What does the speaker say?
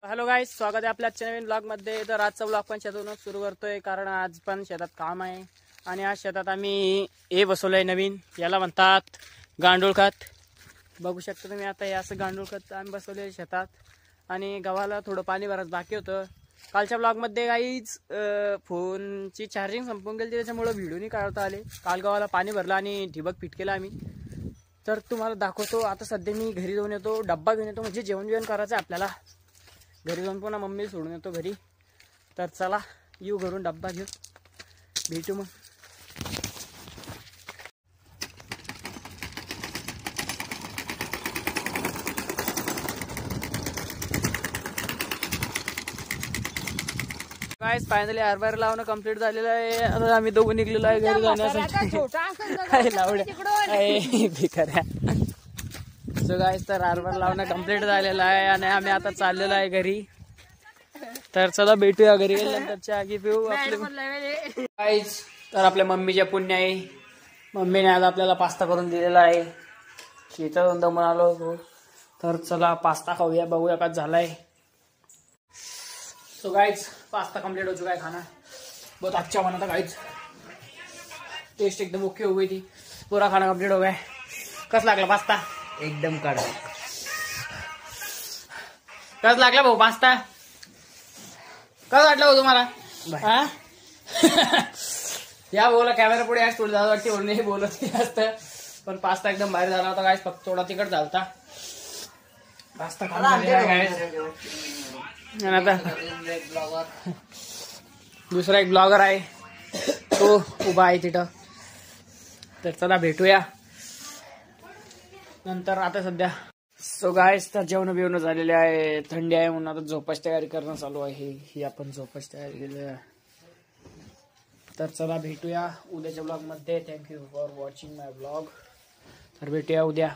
Hello guys, स्वागत आहे आपल्या नवीन ब्लॉग मध्ये। तर आजचा ब्लॉग पण शेतातूनच सुरू करतोय, कारण आज पण शेतात काम आहे। आणि आज शेतात आम्ही हे बसवलंय नवीन, याला म्हणतात गांडूळ खत। बघू शकता तुम्ही आता हे असं गांडूळ खत आम्ही बसवले शेतात। आणि गव्हाला थोडं पाणी भरायचं बाकी होतं। कालच्या ब्लॉग मध्ये गाईज फोनची चार्जिंग संपून गेली, त्याच्यामुळे व्हिडिओ नाही काढता आले। काल गव्हाला पाणी भरलं आणि ठिबक फिट केला आम्ही। तर तुम्हाला दाखवतो। आता सध्या मी घरी जाऊन येतो, डब्बा घेऊन येतो, म्हणजे जेवण करायचं आहे आपल्याला। घरी जाऊन पुन्हा मम्मी सोडून येतो घरी। तर चला येऊ घरून डब्बा घेऊन, भेटू मग। गाइस फायनली हरभरा लावणं कंप्लीट झालेलं आहे। आता आम्ही दोघं निघलेलो आहे घरी जाण्यासाठी। लावड्या सो गाइस, तर हरभरा लावणं कंप्लीट झालेलं आहे आणि आम्ही आता चाललेलो आहे घरी। तर चला भेटूया घरी गेल्यानंतर चहा घे पिऊ आपले गाइस। तर आपल्या मम्मीच्या पुण्य आहे, मम्मीने आज आपल्याला पास्ता करून दिलेला आहे। शेतातून दमून आलो होतो, तर चला पास्ता खाऊया, बघूया का झालाय। सो गाइस, पास्ता कंप्लीट हो चुका है, खाना बहुत अच्छा बना था गाइस, टेस्ट एकदम ओके हो गई थी, पूरा खाना कंप्लीट हो गया। कस लागला पास्ता? एकदम कडक। कस लागला भाऊ पास्ता? कस वाटलं भाऊ तुम्हाला? या बोला कॅमेरा पुढे आज थोडी जास्त वाटते म्हणून हे बोलत जास्त, पण पास्ता एकदम भारी झाला होता गाइस। फक्त थोडा तिखट झाला होता पास्ता खाऊन गाइस। आता दुसरा एक ब्लॉगर आहे, तो उभा आहे तिथं। तर चला भेटूया नंतर। आता सध्या सो गाइस, तर जेवण झालेले आहे, थंडी आहे म्हणून आता झोपाची तयारी करणं चालू आहे। ही आपण झोपाची तयारी केली आहे। तर चला भेटूया उद्याच्या ब्लॉग मध्ये। Thank you for watching my blog. तर भेटूया उद्या।